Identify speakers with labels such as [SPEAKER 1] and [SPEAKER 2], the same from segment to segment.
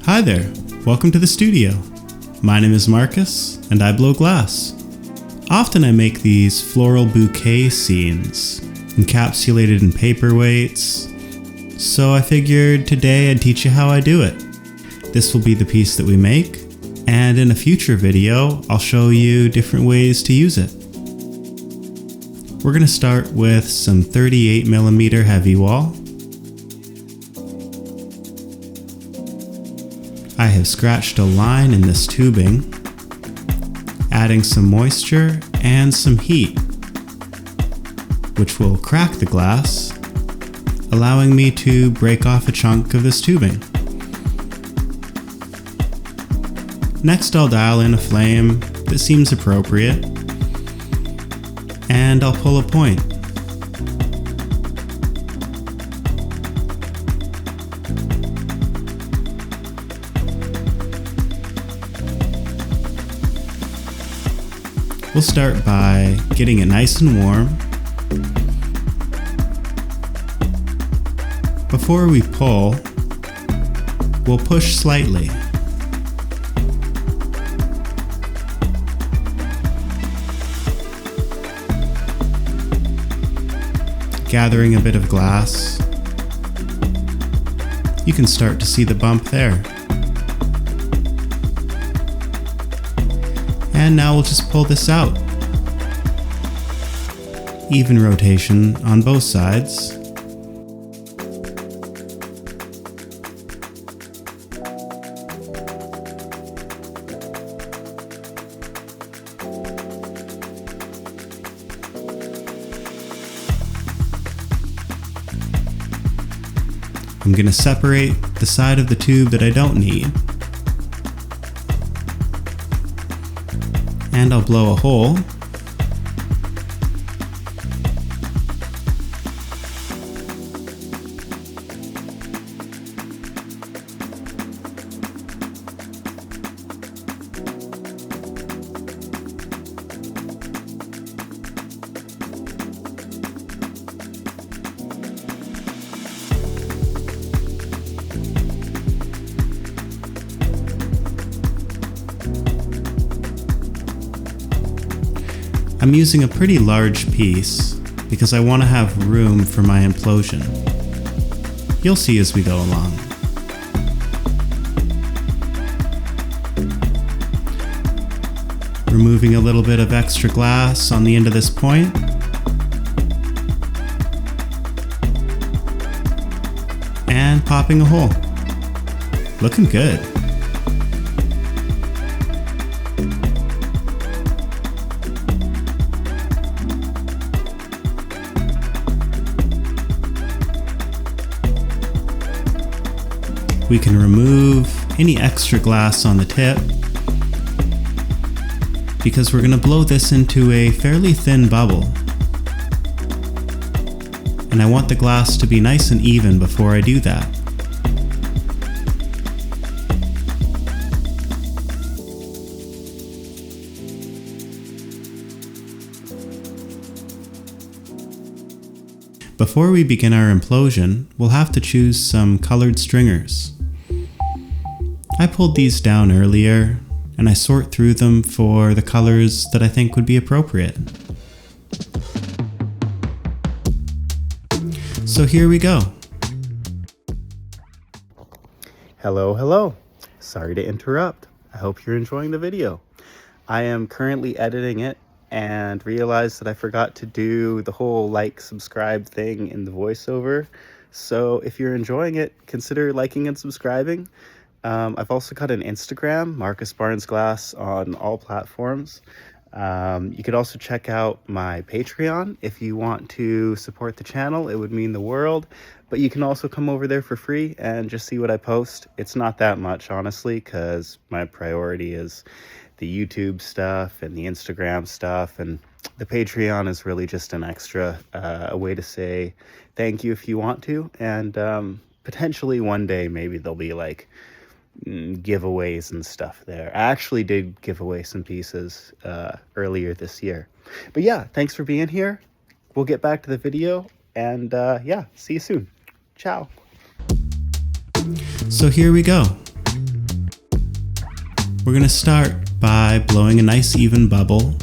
[SPEAKER 1] Hi there, welcome to the studio. My name is Marcus, and I blow glass. Often I make these floral bouquet scenes, encapsulated in paperweights, so I figured today I'd teach you how I do it. This will be the piece that we make, and in a future video, I'll show you different ways to use it. We're going to start with some 38mm heavy wall. I have scratched a line in this tubing, adding some moisture and some heat, which will crack the glass, allowing me to break off a chunk of this tubing. Next, I'll dial in a flame that seems appropriate, and I'll pull a point. We'll start by getting it nice and warm. Before we pull, we'll push slightly. Gathering a bit of glass. You can start to see the bump there. And now we'll just pull this out. Even rotation on both sides. I'm going to separate the side of the tube that I don't need. And I'll blow a hole. I'm using a pretty large piece because I want to have room for my implosion. You'll see as we go along. Removing a little bit of extra glass on the end of this point. And popping a hole. Looking good. We can remove any extra glass on the tip because we're going to blow this into a fairly thin bubble. And I want the glass to be nice and even before I do that. Before we begin our implosion, we'll have to choose some colored stringers. I pulled these down earlier, and I sort through them for the colors that I think would be appropriate. So here we go.
[SPEAKER 2] Hello. Sorry to interrupt. I hope you're enjoying the video. I am currently editing it and realized that I forgot to do the whole like, subscribe thing in the voiceover. So if you're enjoying it, consider liking and subscribing. I've also got an Instagram, Marcus Barnes Glass, on all platforms. You could also check out my Patreon if you want to support the channel. It would mean the world. But you can also come over there for free and just see what I post. It's not that much, honestly, because my priority is the YouTube stuff and the Instagram stuff. And the Patreon is really just an extra, a way to say thank you if you want to. And potentially one day, maybe there'll be like giveaways and stuff there. I actually did give away some pieces earlier this year. But yeah, thanks for being here. We'll get back to the video, and yeah, see you soon. Ciao.
[SPEAKER 1] So here we go. We're going to start by blowing a nice even bubble,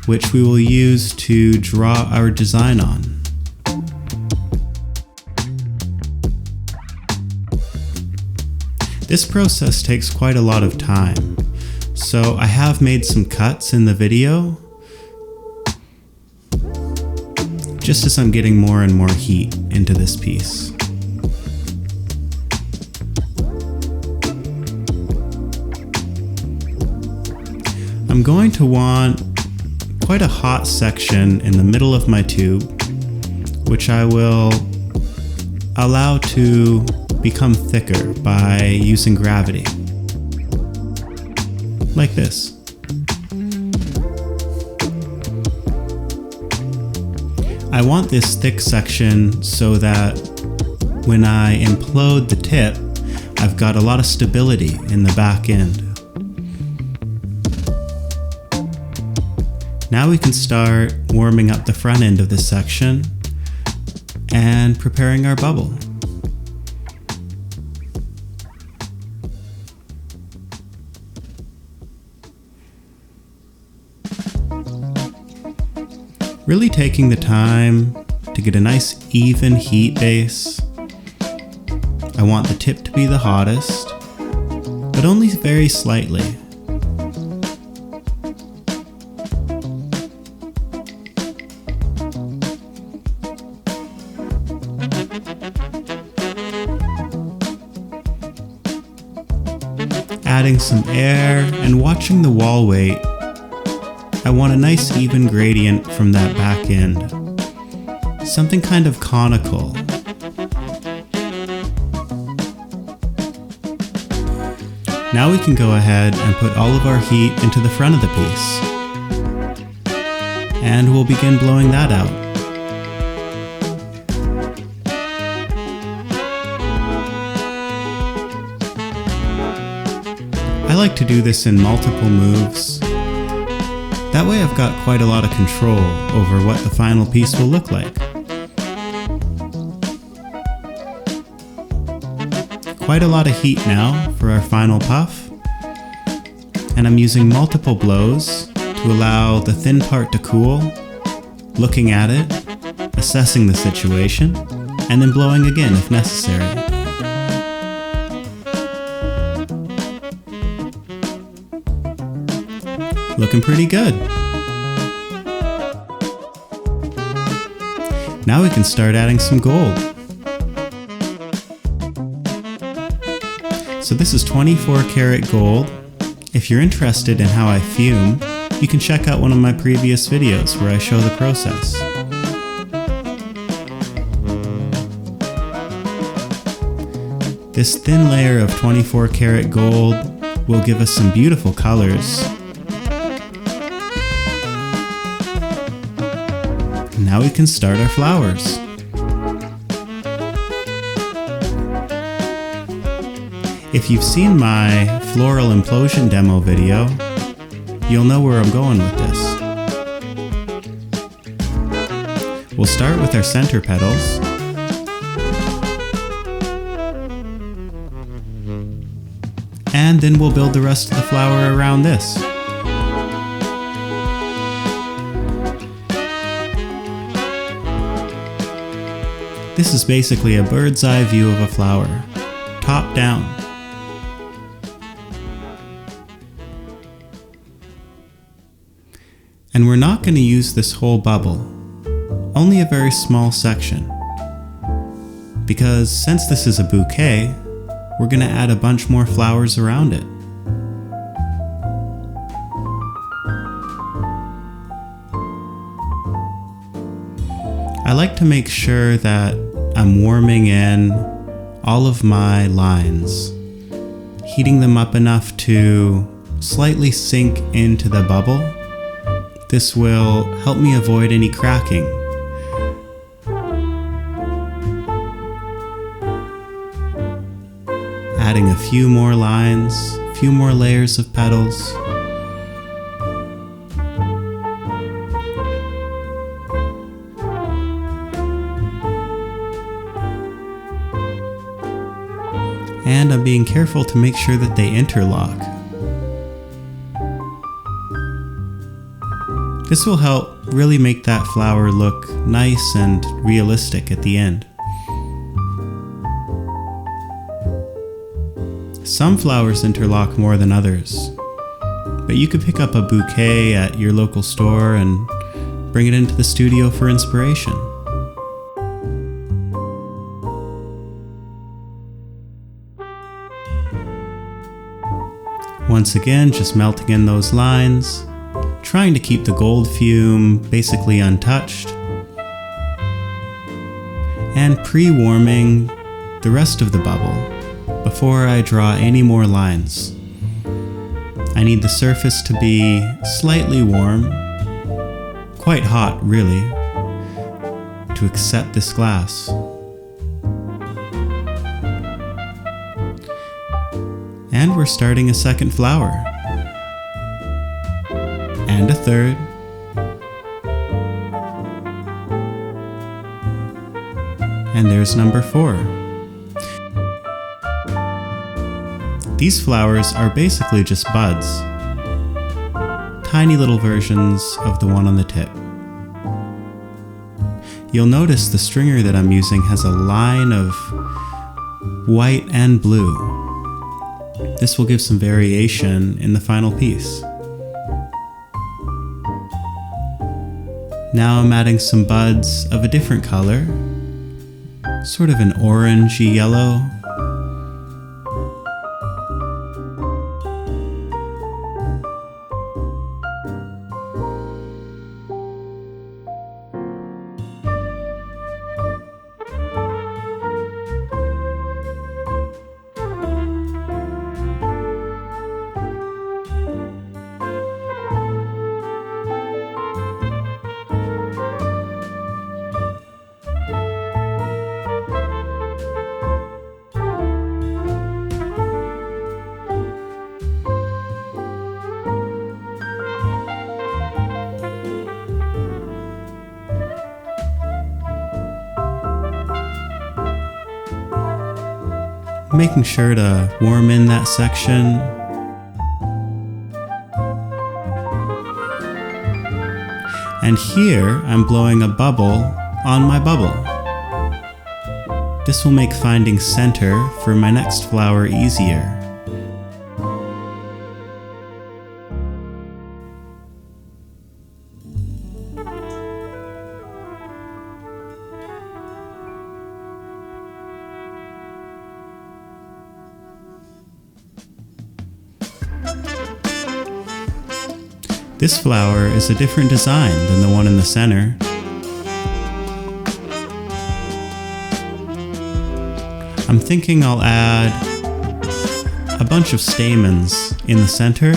[SPEAKER 1] which we will use to draw our design on. This process takes quite a lot of time, so I have made some cuts in the video, just as I'm getting more and more heat into this piece. I'm going to want quite a hot section in the middle of my tube, which I will allow to become thicker by using gravity, like this. I want this thick section so that when I implode the tip, I've got a lot of stability in the back end. Now we can start warming up the front end of this section and preparing our bubble. Really taking the time to get a nice even heat base. I want the tip to be the hottest, but only very slightly. Adding some air and watching the wall weight, I want a nice even gradient from that back end. Something kind of conical. Now we can go ahead and put all of our heat into the front of the piece. And we'll begin blowing that out. I like to do this in multiple moves. That way I've got quite a lot of control over what the final piece will look like. Quite a lot of heat now for our final puff, and I'm using multiple blows to allow the thin part to cool, looking at it, assessing the situation, and then blowing again if necessary. Looking pretty good. Now we can start adding some gold. So this is 24 karat gold. If you're interested in how I fume, you can check out one of my previous videos where I show the process. This thin layer of 24 karat gold will give us some beautiful colors. Now we can start our flowers. If you've seen my floral implosion demo video, you'll know where I'm going with this. We'll start with our center petals. And then we'll build the rest of the flower around this. This is basically a bird's eye view of a flower, top down. And we're not going to use this whole bubble, only a very small section. Because since this is a bouquet, we're going to add a bunch more flowers around it. I like to make sure that I'm warming in all of my lines, heating them up enough to slightly sink into the bubble. This will help me avoid any cracking. Adding a few more lines, a few more layers of petals. And I'm being careful to make sure that they interlock. This will help really make that flower look nice and realistic at the end. Some flowers interlock more than others, but you could pick up a bouquet at your local store and bring it into the studio for inspiration. Once again, just melting in those lines, trying to keep the gold fume basically untouched, and pre-warming the rest of the bubble before I draw any more lines. I need the surface to be slightly warm, quite hot really, to accept this glass. And we're starting a second flower. And a third. And there's number 4. These flowers are basically just buds. Tiny little versions of the one on the tip. You'll notice the stringer that I'm using has a line of white and blue. This will give some variation in the final piece. Now I'm adding some buds of a different color, sort of an orangey yellow. Making sure to warm in that section. And here I'm blowing a bubble on my bubble. This will make finding center for my next flower easier. This flower is a different design than the one in the center. I'm thinking I'll add a bunch of stamens in the center.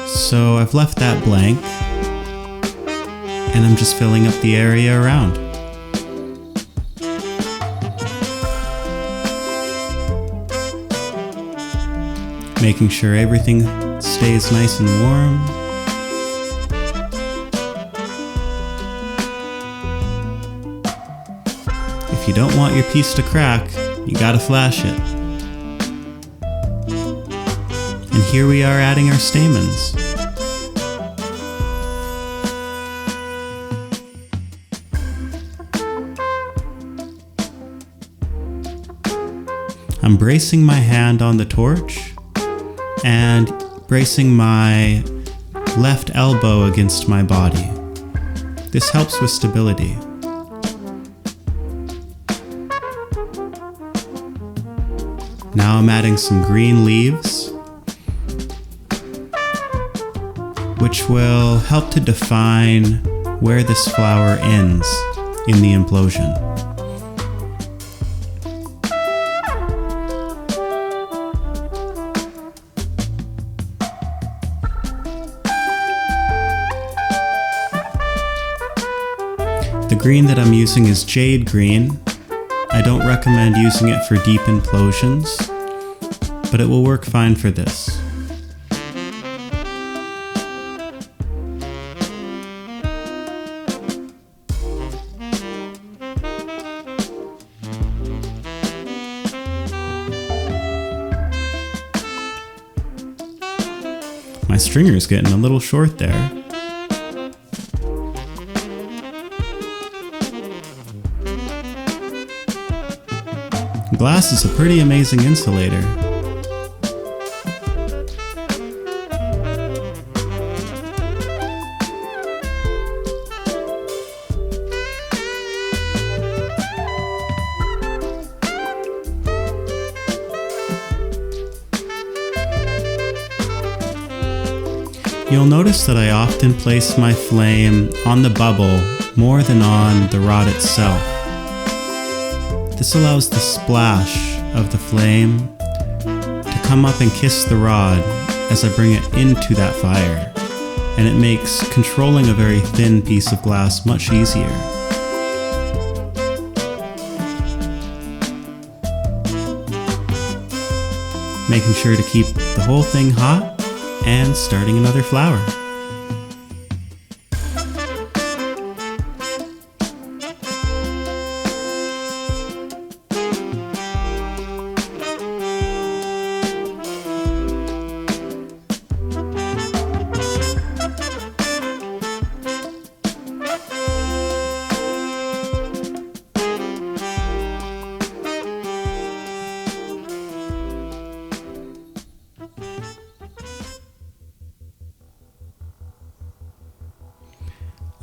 [SPEAKER 1] So I've left that blank, and I'm just filling up the area around. Making sure everything stays nice and warm. If you don't want your piece to crack, you gotta flash it. And here we are adding our stamens. I'm bracing my hand on the torch and bracing my left elbow against my body. This helps with stability. Now I'm adding some green leaves, which will help to define where this flower ends in the implosion. The green that I'm using is jade green. I don't recommend using it for deep implosions, but it will work fine for this. That stringer's getting a little short there. Glass is a pretty amazing insulator. You'll notice that I often place my flame on the bubble more than on the rod itself. This allows the splash of the flame to come up and kiss the rod as I bring it into that fire, and it makes controlling a very thin piece of glass much easier. Making sure to keep the whole thing hot and starting another flower.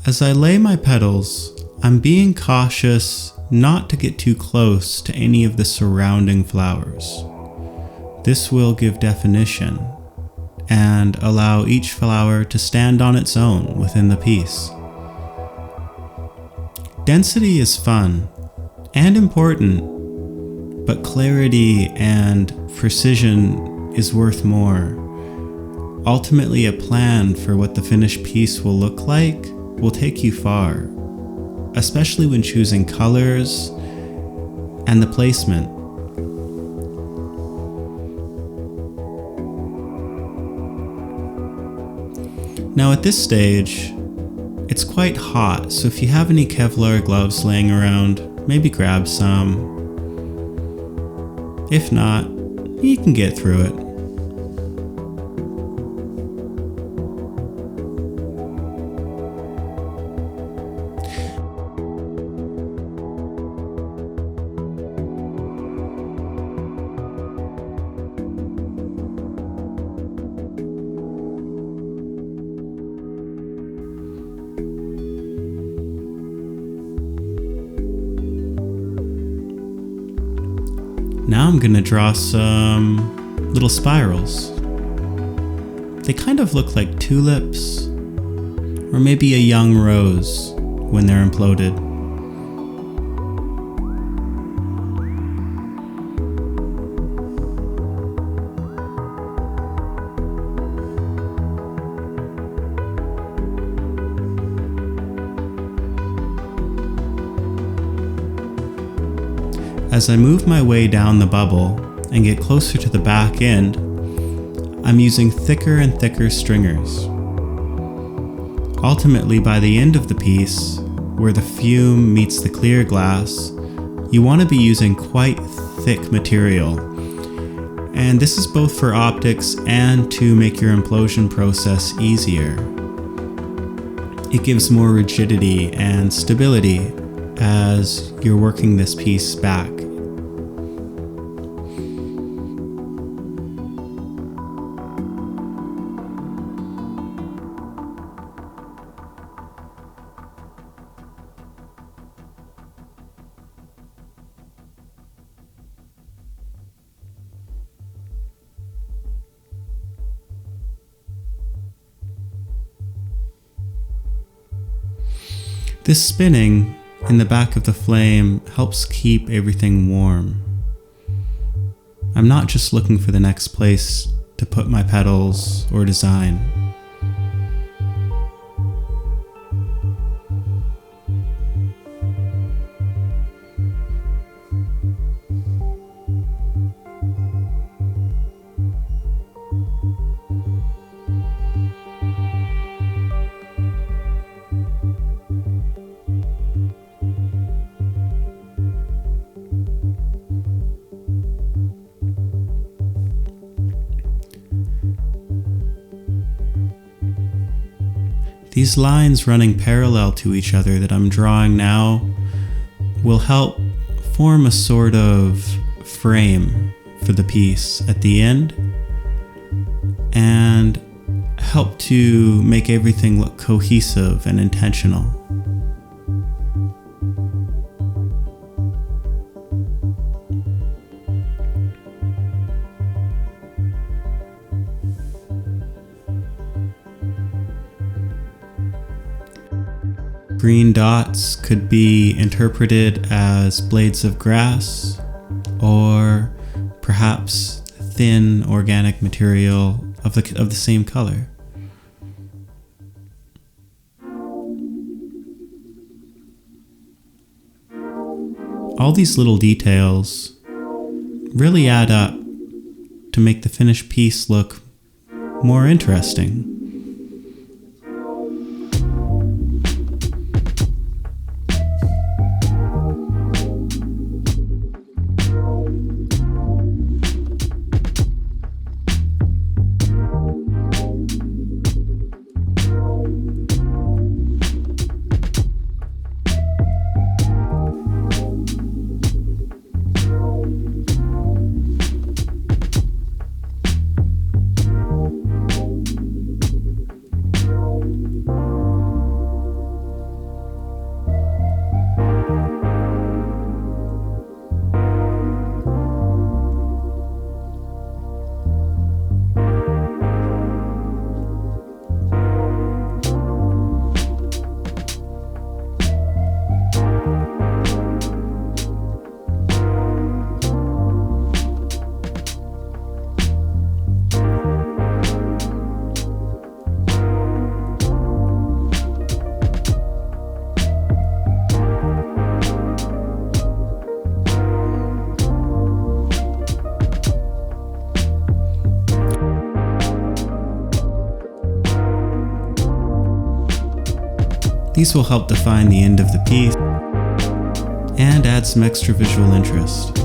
[SPEAKER 1] As I lay my petals, I'm being cautious not to get too close to any of the surrounding flowers. This will give definition and allow each flower to stand on its own within the piece. Density is fun and important, but clarity and precision is worth more. Ultimately, a plan for what the finished piece will look like will take you far, especially when choosing colors and the placement. Now at this stage, it's quite hot, so if you have any Kevlar gloves laying around, maybe grab some. If not, you can get through it. Now I'm gonna draw some little spirals. They kind of look like tulips, or maybe a young rose when they're imploded. As I move my way down the bubble and get closer to the back end, I'm using thicker and thicker stringers. Ultimately, by the end of the piece, where the fume meets the clear glass, you want to be using quite thick material. And this is both for optics and to make your implosion process easier. It gives more rigidity and stability as you're working this piece back. This spinning in the back of the flame helps keep everything warm. I'm not just looking for the next place to put my petals or design. These lines running parallel to each other that I'm drawing now will help form a sort of frame for the piece at the end and help to make everything look cohesive and intentional. Green dots could be interpreted as blades of grass or perhaps thin organic material of the same color. All these little details really add up to make the finished piece look more interesting. These will help define the end of the piece and add some extra visual interest.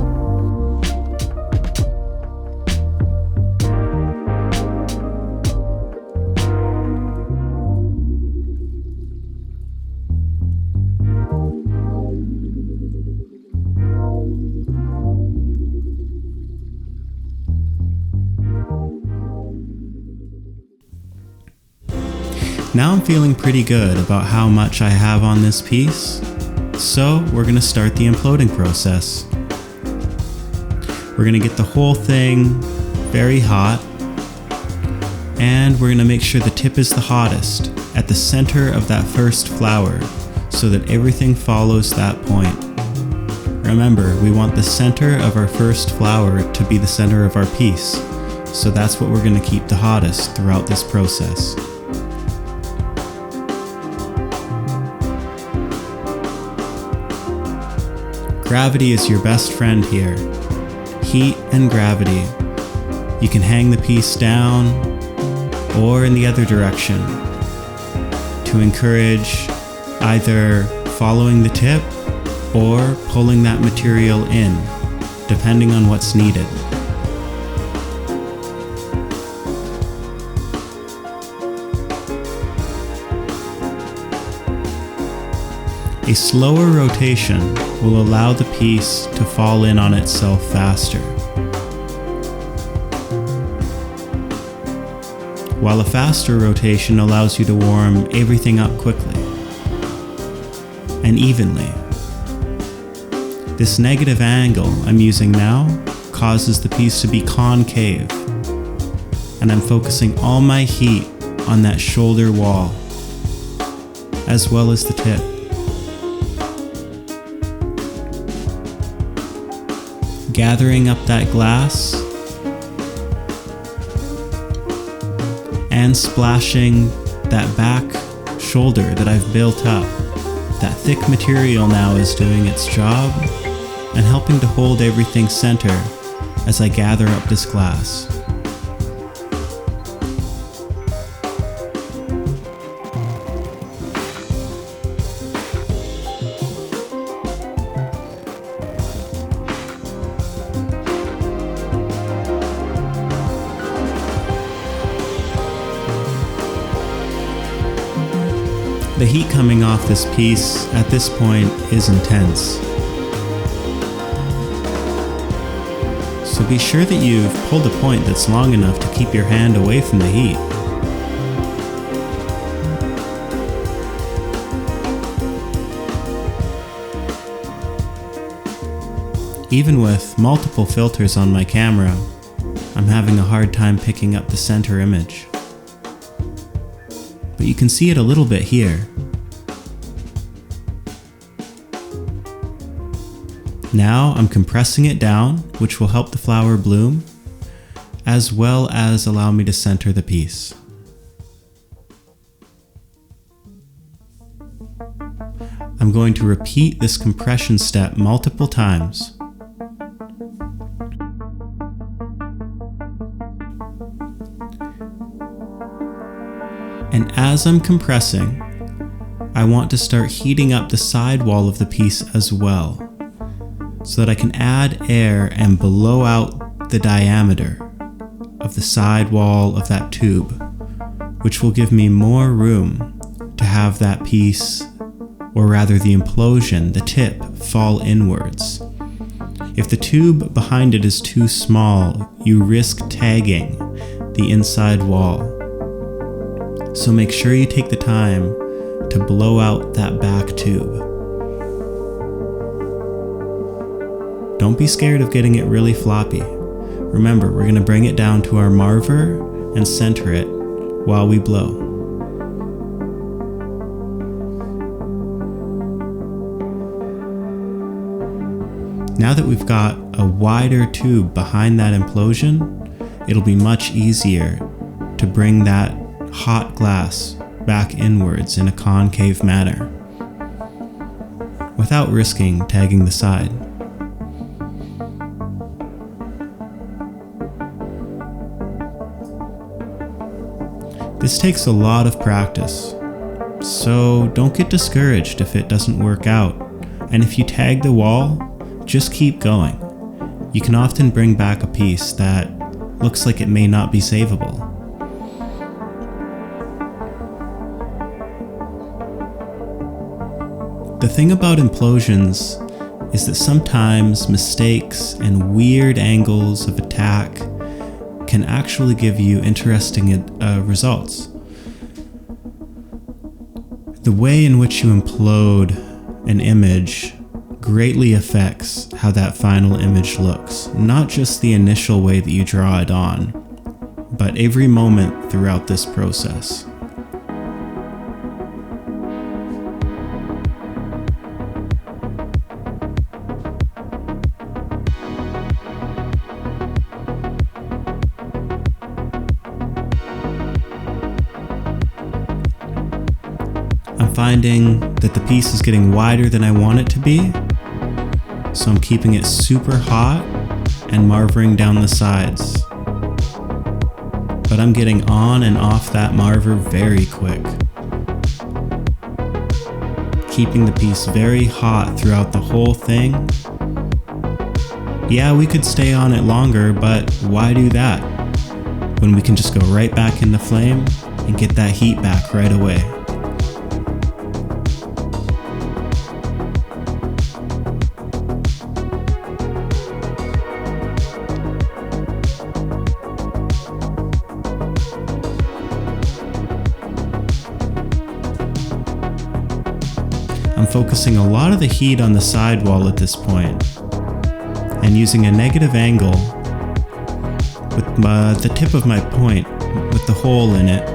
[SPEAKER 1] Now I'm feeling pretty good about how much I have on this piece, so we're going to start the imploding process. We're going to get the whole thing very hot, and we're going to make sure the tip is the hottest at the center of that first flower so that everything follows that point. Remember, we want the center of our first flower to be the center of our piece, so that's what we're going to keep the hottest throughout this process. Gravity is your best friend here. Heat and gravity. You can hang the piece down or in the other direction to encourage either following the tip or pulling that material in, depending on what's needed. A slower rotation will allow the piece to fall in on itself faster, while a faster rotation allows you to warm everything up quickly and evenly. This negative angle I'm using now causes the piece to be concave, and I'm focusing all my heat on that shoulder wall, as well as the tip. Gathering up that glass and splashing that back shoulder that I've built up. That thick material now is doing its job and helping to hold everything center as I gather up this glass. The heat coming off this piece at this point is intense. So be sure that you've pulled a point that's long enough to keep your hand away from the heat. Even with multiple filters on my camera, I'm having a hard time picking up the center image. But you can see it a little bit here. Now I'm compressing it down, which will help the flower bloom, as well as allow me to center the piece. I'm going to repeat this compression step multiple times. And as I'm compressing, I want to start heating up the side wall of the piece as well, so that I can add air and blow out the diameter of the side wall of that tube, which will give me more room to have that piece, or rather the implosion, the tip, fall inwards. If the tube behind it is too small, you risk tagging the inside wall. So make sure you take the time to blow out that back tube. Don't be scared of getting it really floppy. Remember, we're going to bring it down to our marver and center it while we blow. Now that we've got a wider tube behind that implosion, it'll be much easier to bring that hot glass back inwards in a concave manner without risking tagging the side. This takes a lot of practice, so don't get discouraged if it doesn't work out, and if you tag the wall, just keep going. You can often bring back a piece that looks like it may not be savable. The thing about implosions is that sometimes mistakes and weird angles of attack can actually give you interesting results. The way in which you implode an image greatly affects how that final image looks, not just the initial way that you draw it on, but every moment throughout this process. I'm finding that the piece is getting wider than I want it to be, so I'm keeping it super hot and marvering down the sides. But I'm getting on and off that marver very quick, keeping the piece very hot throughout the whole thing. Yeah, we could stay on it longer, but why do that when we can just go right back in the flame and get that heat back right away? I'm focusing a lot of the heat on the sidewall at this point, and using a negative angle with the tip of my point with the hole in it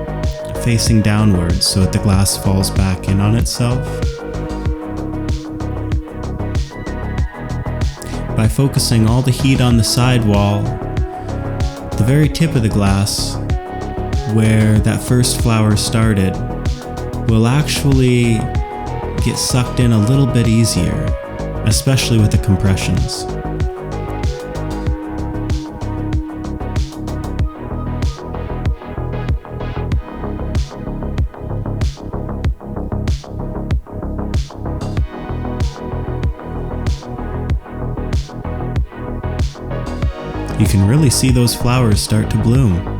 [SPEAKER 1] facing downwards so that the glass falls back in on itself. By focusing all the heat on the sidewall, the very tip of the glass where that first flower started will actually get sucked in a little bit easier, especially with the compressions. You can really see those flowers start to bloom.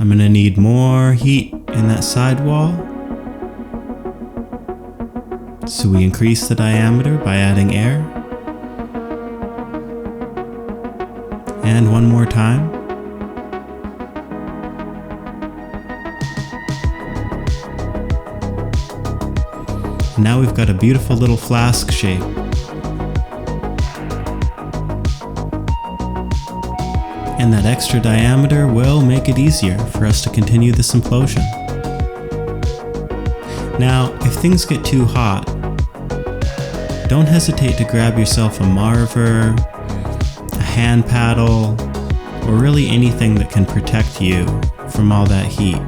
[SPEAKER 1] I'm going to need more heat in that side wall. So we increase the diameter by adding air. And one more time. And now we've got a beautiful little flask shape. And that extra diameter will make it easier for us to continue this implosion. Now, if things get too hot, don't hesitate to grab yourself a marver, a hand paddle, or really anything that can protect you from all that heat.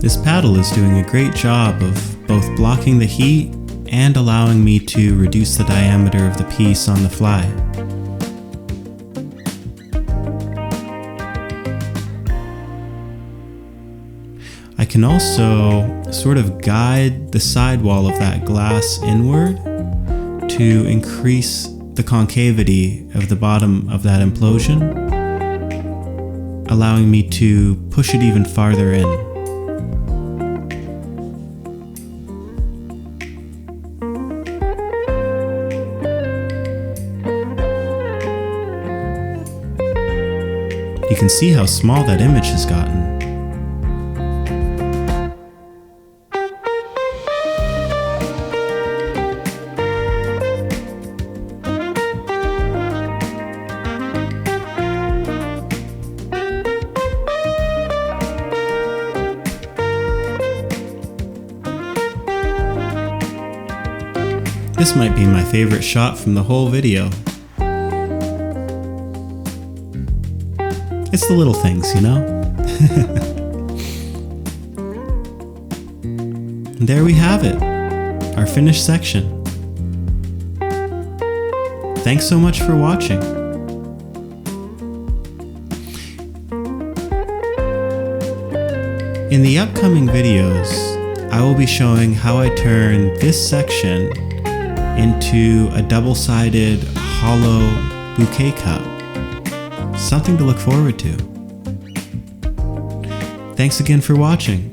[SPEAKER 1] This paddle is doing a great job of both blocking the heat and allowing me to reduce the diameter of the piece on the fly. I can also sort of guide the sidewall of that glass inward to increase the concavity of the bottom of that implosion, allowing me to push it even farther in. You can see how small that image has gotten. This might be my favorite shot from the whole video. It's the little things, you know? And there we have it, our finished section. Thanks so much for watching. In the upcoming videos, I will be showing how I turn this section into a double-sided hollow bouquet cup. Something to look forward to. Thanks again for watching.